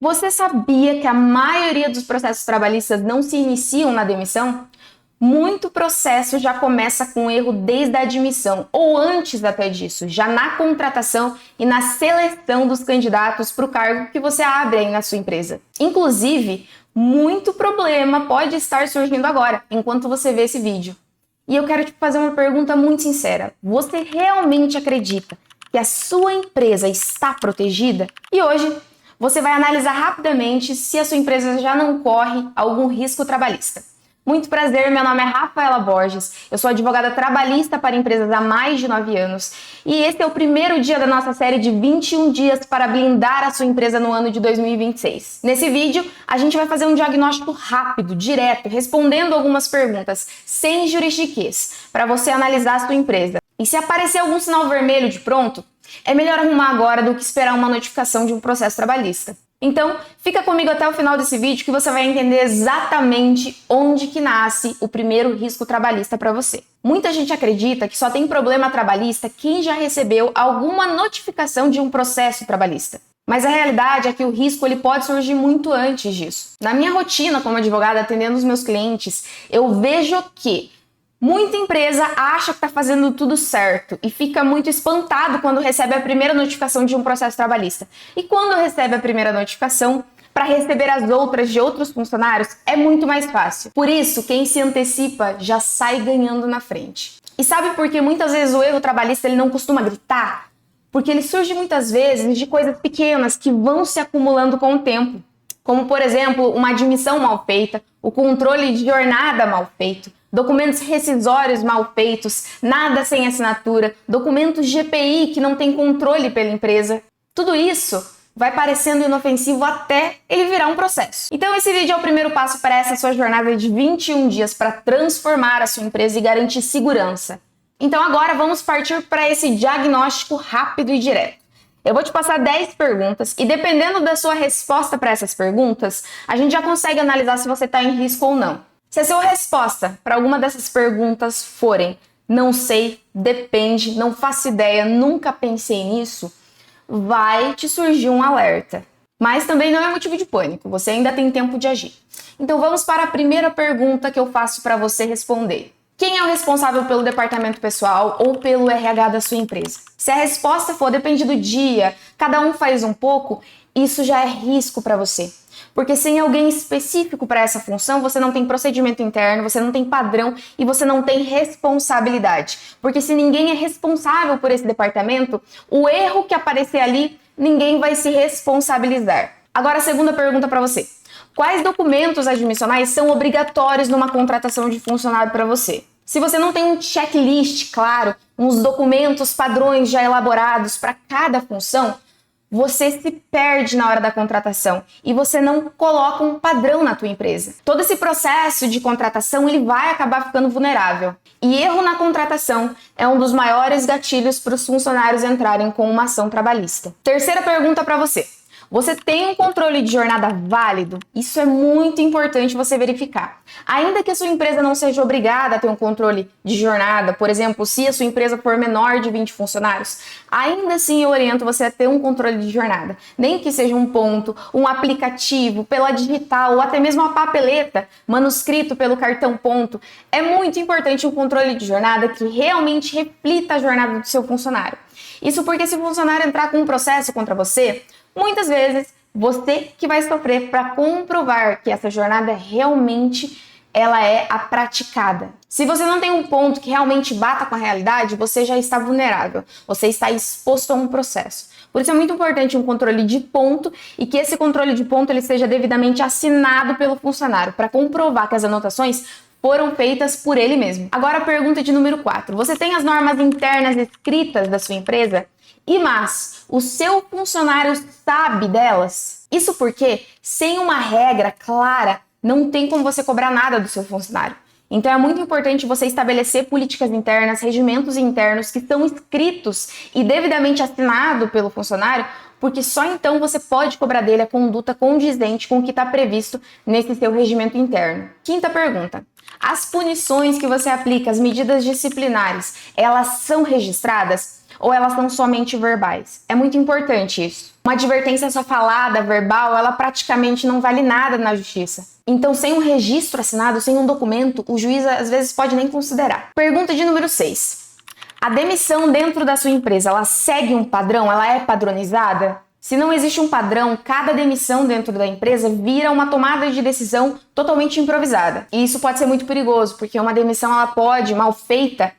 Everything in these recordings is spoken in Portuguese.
Você sabia que a maioria dos processos trabalhistas não se iniciam na demissão? Muito processo já começa com erro desde a admissão, ou antes até disso, já na contratação e na seleção dos candidatos para o cargo que você abre aí na sua empresa. Inclusive, muito problema pode estar surgindo agora, enquanto você vê esse vídeo. E eu quero te fazer uma pergunta muito sincera. Você realmente acredita que a sua empresa está protegida? E hoje você vai analisar rapidamente se a sua empresa já não corre algum risco trabalhista. Muito prazer, meu nome é Rafaela Borges, eu sou advogada trabalhista para empresas há mais de 9 anos e esse é o primeiro dia da nossa série de 21 dias para blindar a sua empresa no ano de 2026. Nesse vídeo, a gente vai fazer um diagnóstico rápido, direto, respondendo algumas perguntas, sem juridiquês, para você analisar a sua empresa. E se aparecer algum sinal vermelho de pronto, é melhor arrumar agora do que esperar uma notificação de um processo trabalhista. Então, fica comigo até o final desse vídeo que você vai entender exatamente onde que nasce o primeiro risco trabalhista para você. Muita gente acredita que só tem problema trabalhista quem já recebeu alguma notificação de um processo trabalhista. Mas a realidade é que o risco ele pode surgir muito antes disso. Na minha rotina como advogada atendendo os meus clientes, eu vejo que muita empresa acha que está fazendo tudo certo e fica muito espantado quando recebe a primeira notificação de um processo trabalhista. E quando recebe a primeira notificação, para receber as outras de outros funcionários, é muito mais fácil. Por isso, quem se antecipa já sai ganhando na frente. E sabe por que muitas vezes o erro trabalhista ele não costuma gritar? Porque ele surge muitas vezes de coisas pequenas que vão se acumulando com o tempo. Como, por exemplo, uma admissão mal feita, o controle de jornada mal feito, documentos rescisórios mal feitos, nada sem assinatura, documentos GPI que não tem controle pela empresa. Tudo isso vai parecendo inofensivo até ele virar um processo. Então esse vídeo é o primeiro passo para essa sua jornada de 21 dias para transformar a sua empresa e garantir segurança. Então agora vamos partir para esse diagnóstico rápido e direto. Eu vou te passar 10 perguntas e dependendo da sua resposta para essas perguntas, a gente já consegue analisar se você está em risco ou não. Se a sua resposta para alguma dessas perguntas forem não sei, depende, não faço ideia, nunca pensei nisso, vai te surgir um alerta. Mas também não é motivo de pânico, você ainda tem tempo de agir. Então vamos para a primeira pergunta que eu faço para você responder. Quem é o responsável pelo departamento pessoal ou pelo RH da sua empresa? Se a resposta for depende do dia, cada um faz um pouco, isso já é risco para você. Porque sem alguém específico para essa função, você não tem procedimento interno, você não tem padrão e você não tem responsabilidade. Porque se ninguém é responsável por esse departamento, o erro que aparecer ali, ninguém vai se responsabilizar. Agora a segunda pergunta para você. Quais documentos admissionais são obrigatórios numa contratação de funcionário para você? Se você não tem um checklist claro, uns documentos padrões já elaborados para cada função, você se perde na hora da contratação e você não coloca um padrão na tua empresa. Todo esse processo de contratação ele vai acabar ficando vulnerável. E erro na contratação é um dos maiores gatilhos para os funcionários entrarem com uma ação trabalhista. Terceira pergunta para você. Você tem um controle de jornada válido? Isso é muito importante você verificar. Ainda que a sua empresa não seja obrigada a ter um controle de jornada, por exemplo, se a sua empresa for menor de 20 funcionários, ainda assim eu oriento você a ter um controle de jornada. Nem que seja um ponto, um aplicativo, pela digital ou até mesmo uma papeleta, manuscrito pelo cartão ponto. É muito importante um controle de jornada que realmente reflita a jornada do seu funcionário. Isso porque se o funcionário entrar com um processo contra você, muitas vezes, você que vai sofrer para comprovar que essa jornada realmente ela é a praticada. Se você não tem um ponto que realmente bata com a realidade, você já está vulnerável, você está exposto a um processo. Por isso é muito importante um controle de ponto e que esse controle de ponto ele seja devidamente assinado pelo funcionário para comprovar que as anotações foram feitas por ele mesmo. Agora a pergunta de número 4. Você tem as normas internas escritas da sua empresa? Mas o seu funcionário sabe delas? Isso porque, sem uma regra clara, não tem como você cobrar nada do seu funcionário. Então é muito importante você estabelecer políticas internas, regimentos internos que são escritos e devidamente assinados pelo funcionário porque só então você pode cobrar dele a conduta condizente com o que está previsto nesse seu regimento interno. Quinta pergunta. As punições que você aplica, as medidas disciplinares, elas são registradas ou elas são somente verbais? É muito importante isso. Uma advertência só falada, verbal, ela praticamente não vale nada na justiça. Então, sem um registro assinado, sem um documento, o juiz às vezes pode nem considerar. Pergunta de número 6. A demissão dentro da sua empresa, ela segue um padrão? Ela é padronizada? Se não existe um padrão, cada demissão dentro da empresa vira uma tomada de decisão totalmente improvisada. E isso pode ser muito perigoso, porque uma demissão ela pode, mal feita,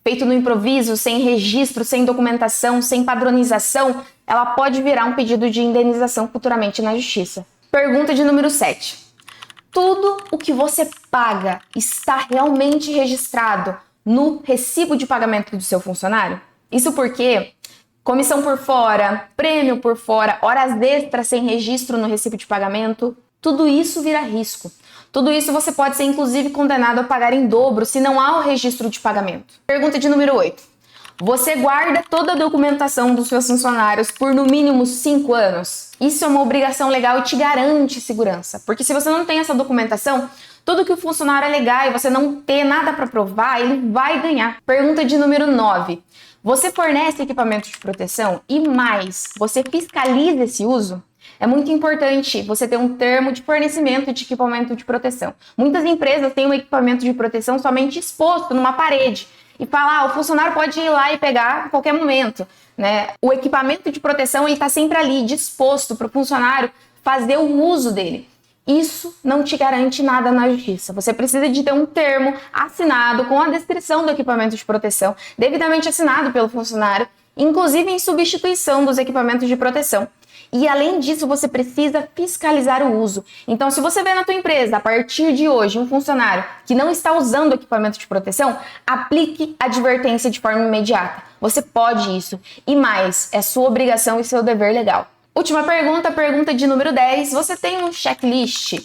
feito no improviso, sem registro, sem documentação, sem padronização, ela pode virar um pedido de indenização futuramente na justiça. Pergunta de número 7. Tudo o que você paga está realmente registrado no recibo de pagamento do seu funcionário? Isso porque comissão por fora, prêmio por fora, horas extras sem registro no recibo de pagamento, tudo isso vira risco. Tudo isso você pode ser inclusive condenado a pagar em dobro se não há o registro de pagamento. Pergunta de número 8. Você guarda toda a documentação dos seus funcionários por no mínimo 5 anos? Isso é uma obrigação legal e te garante segurança, porque se você não tem essa documentação, tudo que o funcionário alegar e você não ter nada para provar, ele vai ganhar. Pergunta de número 9. Você fornece equipamento de proteção e mais, você fiscaliza esse uso? É muito importante você ter um termo de fornecimento de equipamento de proteção. Muitas empresas têm um equipamento de proteção somente exposto numa parede e falar, o funcionário pode ir lá e pegar a qualquer momento, né? O equipamento de proteção está sempre ali, disposto para o funcionário fazer o uso dele. Isso não te garante nada na justiça. Você precisa de ter um termo assinado com a descrição do equipamento de proteção, devidamente assinado pelo funcionário, inclusive em substituição dos equipamentos de proteção. E além disso, você precisa fiscalizar o uso. Então, se você vê na tua empresa, a partir de hoje, um funcionário que não está usando o equipamento de proteção, aplique advertência de forma imediata. Você pode isso. E mais, é sua obrigação e seu dever legal. Última pergunta, pergunta de número 10. Você tem um checklist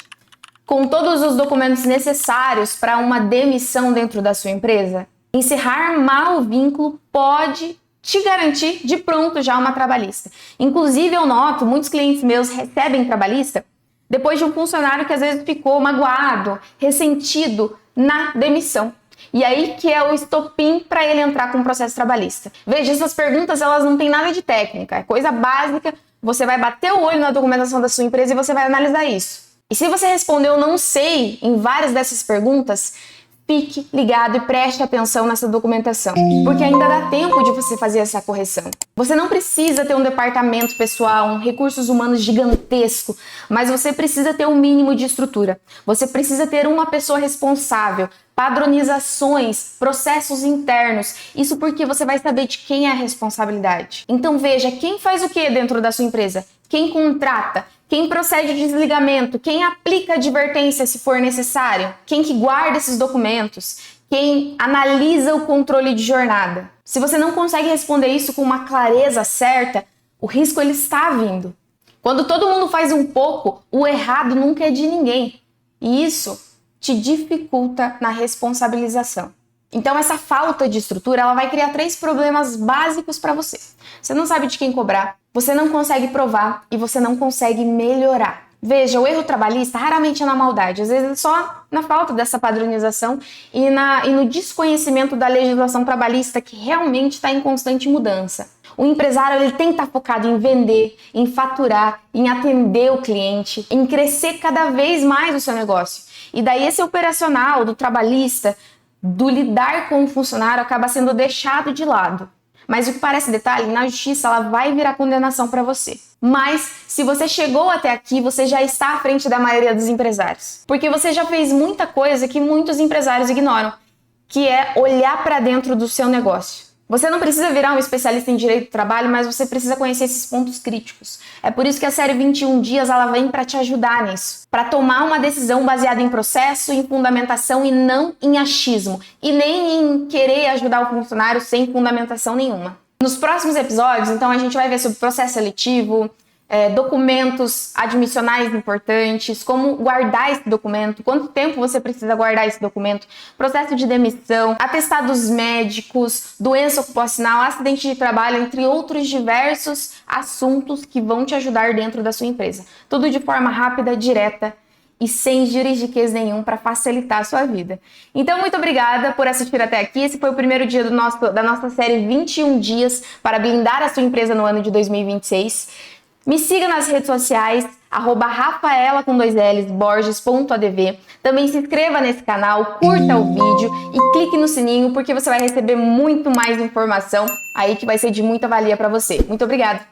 com todos os documentos necessários para uma demissão dentro da sua empresa? Encerrar mal o vínculo pode te garantir de pronto já uma trabalhista. Inclusive, eu noto, muitos clientes meus recebem trabalhista depois de um funcionário que às vezes ficou magoado, ressentido na demissão. E aí que é o estopim para ele entrar com um processo trabalhista. Veja, essas perguntas elas não têm nada de técnica, é coisa básica. Você vai bater o olho na documentação da sua empresa e você vai analisar isso. E se você respondeu não sei em várias dessas perguntas, fique ligado e preste atenção nessa documentação, porque ainda dá tempo de você fazer essa correção. Você não precisa ter um departamento pessoal, um recursos humanos gigantesco, mas você precisa ter um mínimo de estrutura. Você precisa ter uma pessoa responsável, padronizações, processos internos. Isso porque você vai saber de quem é a responsabilidade. Então veja, quem faz o que dentro da sua empresa? Quem contrata? Quem procede de desligamento? Quem aplica advertência se for necessário? Quem que guarda esses documentos? Quem analisa o controle de jornada? Se você não consegue responder isso com uma clareza certa, o risco ele está vindo. Quando todo mundo faz um pouco, o errado nunca é de ninguém. E isso te dificulta na responsabilização. Então essa falta de estrutura, ela vai criar 3 problemas básicos para você. Você não sabe de quem cobrar, você não consegue provar e você não consegue melhorar. Veja, o erro trabalhista raramente é na maldade, às vezes é só na falta dessa padronização e no desconhecimento da legislação trabalhista que realmente está em constante mudança. O empresário ele tem que estar focado em vender, em faturar, em atender o cliente, em crescer cada vez mais o seu negócio. E daí esse operacional do trabalhista, do lidar com o funcionário acaba sendo deixado de lado. Mas o que parece detalhe, na justiça ela vai virar condenação para você. Mas se você chegou até aqui, você já está à frente da maioria dos empresários. Porque você já fez muita coisa que muitos empresários ignoram, que é olhar para dentro do seu negócio. Você não precisa virar um especialista em direito do trabalho, mas você precisa conhecer esses pontos críticos. É por isso que a série 21 dias ela vem para te ajudar nisso. Para tomar uma decisão baseada em processo, em fundamentação e não em achismo. E nem em querer ajudar o funcionário sem fundamentação nenhuma. Nos próximos episódios, então, a gente vai ver sobre processo seletivo, documentos admissionais importantes, como guardar esse documento, quanto tempo você precisa guardar esse documento, processo de demissão, atestados médicos, doença ocupacional, acidente de trabalho, entre outros diversos assuntos que vão te ajudar dentro da sua empresa. Tudo de forma rápida, direta e sem juridiquês nenhum para facilitar a sua vida. Então, muito obrigada por assistir até aqui. Esse foi o primeiro dia da nossa série 21 dias para blindar a sua empresa no ano de 2026. Me siga nas redes sociais, @Rafaela com 2Ls, Borges.adv. Também se inscreva nesse canal, curta o vídeo e clique no sininho, porque você vai receber muito mais informação aí que vai ser de muita valia para você. Muito obrigada!